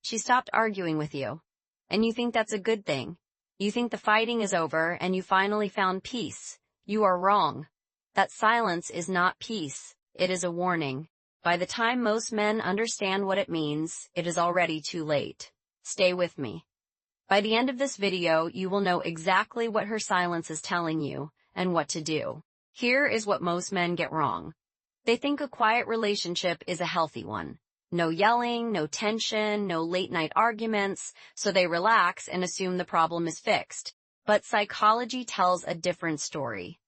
She stopped arguing with you. And you think that's a good thing. You think the fighting is over and you finally found peace. You are wrong. That silence is not peace. It is a warning. By the time most men understand what it means, it is already too late. Stay with me. By the end of this video, you will know exactly what her silence is telling you and what to do. Here is what most men get wrong. They think a quiet relationship is a healthy one. No yelling, no tension, no late-night arguments, so they relax and assume the problem is fixed. But psychology tells a different story.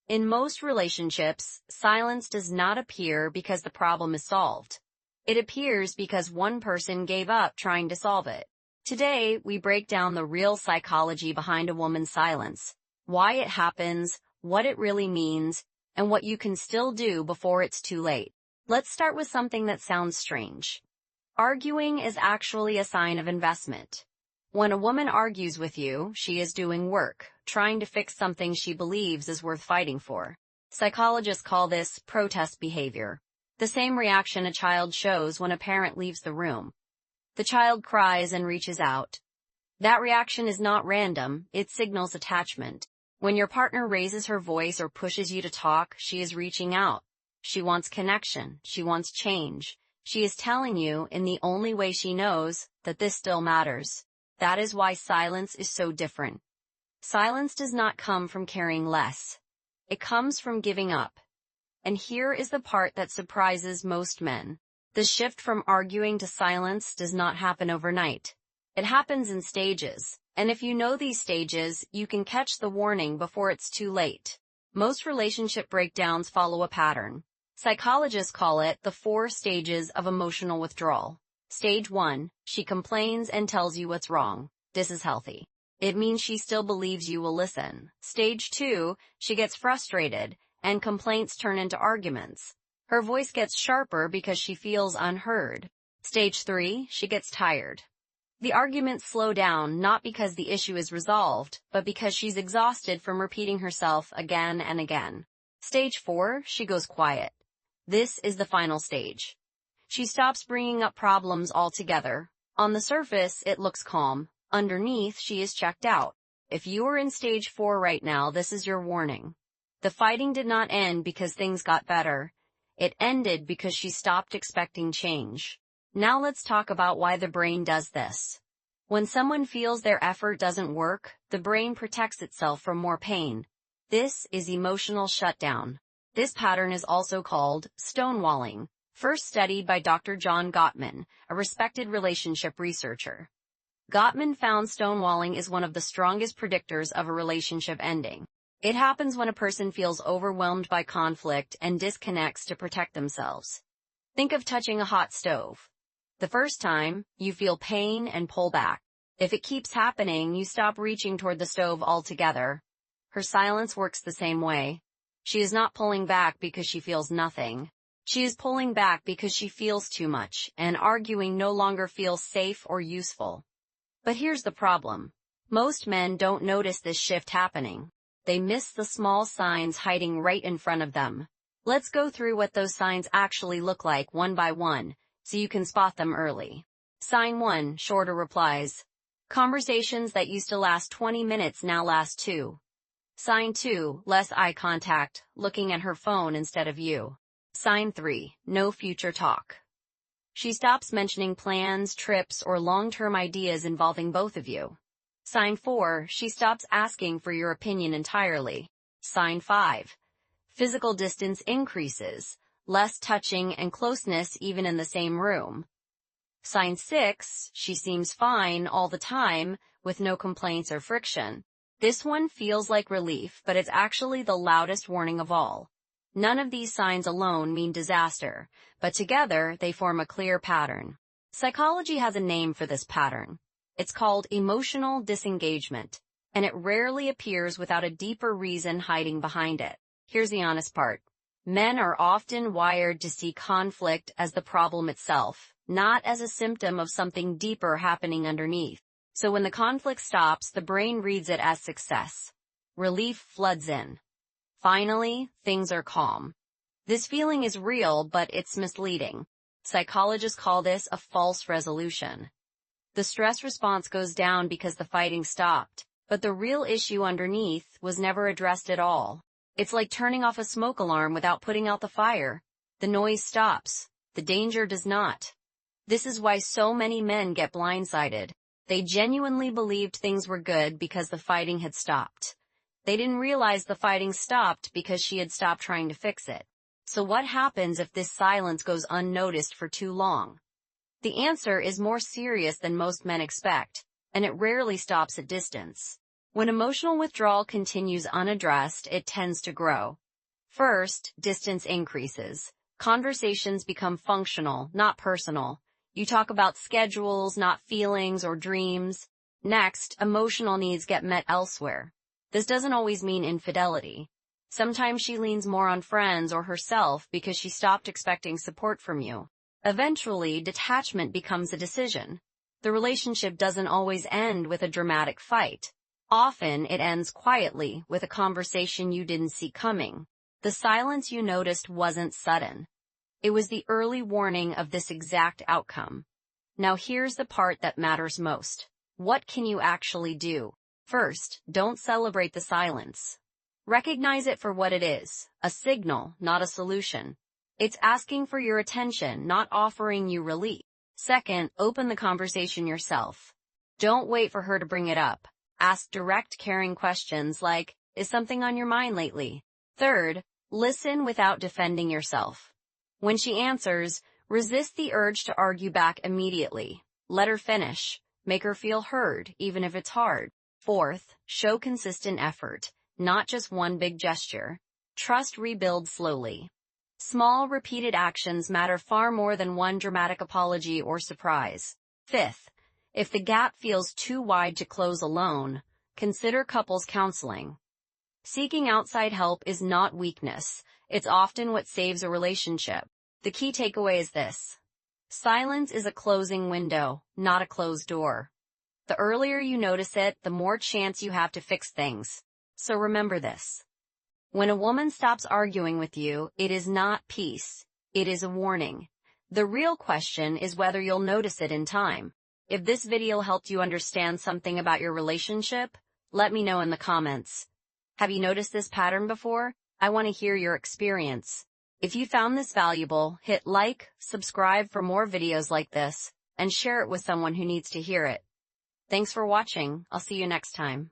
In most relationships, silence does not appear because the problem is solved. It appears because one person gave up trying to solve it. Today, we break down the real psychology behind a woman's silence, why it happens, what it really means, and what you can still do before it's too late. Let's start with something that sounds strange. Arguing is actually a sign of investment. When a woman argues with you, she is doing work, trying to fix something she believes is worth fighting for. Psychologists call this protest behavior, the same reaction a child shows when a parent leaves the room. The child cries and reaches out. That reaction is not random, it signals attachment. When your partner raises her voice or pushes you to talk, she is reaching out. She wants connection. She wants change. She is telling you, in the only way she knows, that this still matters. That is why silence is so different. Silence does not come from caring less. It comes from giving up. And here is the part that surprises most men. The shift from arguing to silence does not happen overnight. It happens in stages. And if you know these stages, you can catch the warning before it's too late. Most relationship breakdowns follow a pattern. Psychologists call it the 4 stages of emotional withdrawal. Stage 1, she complains and tells you what's wrong. This is healthy. It means she still believes you will listen. Stage 2, she gets frustrated, and complaints turn into arguments. Her voice gets sharper because she feels unheard. Stage 3, she gets tired. The arguments slow down not because the issue is resolved, but because she's exhausted from repeating herself again and again. Stage 4, she goes quiet. This is the final stage. She stops bringing up problems altogether. On the surface, it looks calm. Underneath, she is checked out. If you are in stage 4 right now, this is your warning. The fighting did not end because things got better. It ended because she stopped expecting change. Now let's talk about why the brain does this. When someone feels their effort doesn't work, the brain protects itself from more pain. This is emotional shutdown. This pattern is also called stonewalling, first studied by Dr. John Gottman, a respected relationship researcher. Gottman found stonewalling is one of the strongest predictors of a relationship ending. It happens when a person feels overwhelmed by conflict and disconnects to protect themselves. Think of touching a hot stove. The first time, you feel pain and pull back. If it keeps happening, you stop reaching toward the stove altogether. Her silence works the same way. She is not pulling back because she feels nothing. She is pulling back because she feels too much, and arguing no longer feels safe or useful. But here's the problem. Most men don't notice this shift happening. They miss the small signs hiding right in front of them. Let's go through what those signs actually look like one by one, so you can spot them early. Sign 1, shorter replies. Conversations that used to last 20 minutes now last 2. Sign 2, less eye contact, looking at her phone instead of you. Sign 3, no future talk. She stops mentioning plans, trips, or long-term ideas involving both of you. Sign 4, she stops asking for your opinion entirely. Sign 5, physical distance increases, less touching and closeness even in the same room. Sign 6, she seems fine all the time, with no complaints or friction. This one feels like relief, but it's actually the loudest warning of all. None of these signs alone mean disaster, but together they form a clear pattern. Psychology has a name for this pattern. It's called emotional disengagement, and it rarely appears without a deeper reason hiding behind it. Here's the honest part. Men are often wired to see conflict as the problem itself, not as a symptom of something deeper happening underneath. So when the conflict stops, the brain reads it as success. Relief floods in. Finally, things are calm. This feeling is real, but it's misleading. Psychologists call this a false resolution. The stress response goes down because the fighting stopped, but the real issue underneath was never addressed at all. It's like turning off a smoke alarm without putting out the fire. The noise stops. The danger does not. This is why so many men get blindsided. They genuinely believed things were good because the fighting had stopped. They didn't realize the fighting stopped because she had stopped trying to fix it. So what happens if this silence goes unnoticed for too long? The answer is more serious than most men expect, and it rarely stops at distance. When emotional withdrawal continues unaddressed, it tends to grow. First, distance increases. Conversations become functional, not personal. You talk about schedules, not feelings or dreams. Next, emotional needs get met elsewhere. This doesn't always mean infidelity. Sometimes she leans more on friends or herself because she stopped expecting support from you. Eventually, detachment becomes a decision. The relationship doesn't always end with a dramatic fight. Often, it ends quietly with a conversation you didn't see coming. The silence you noticed wasn't sudden. It was the early warning of this exact outcome. Now here's the part that matters most. What can you actually do? First, don't celebrate the silence. Recognize it for what it is, a signal, not a solution. It's asking for your attention, not offering you relief. Second, open the conversation yourself. Don't wait for her to bring it up. Ask direct, caring questions like, is something on your mind lately? Third, listen without defending yourself. When she answers, resist the urge to argue back immediately. Let her finish. Make her feel heard, even if it's hard. Fourth, show consistent effort, not just one big gesture. Trust rebuilds slowly. Small, repeated actions matter far more than one dramatic apology or surprise. Fifth, if the gap feels too wide to close alone, consider couples counseling. Seeking outside help is not weakness. It's often what saves a relationship. The key takeaway is this. Silence is a closing window, not a closed door. The earlier you notice it, the more chance you have to fix things. So remember this. When a woman stops arguing with you, it is not peace. It is a warning. The real question is whether you'll notice it in time. If this video helped you understand something about your relationship, let me know in the comments. Have you noticed this pattern before? I want to hear your experience. If you found this valuable, hit like, subscribe for more videos like this, and share it with someone who needs to hear it. Thanks for watching. I'll see you next time.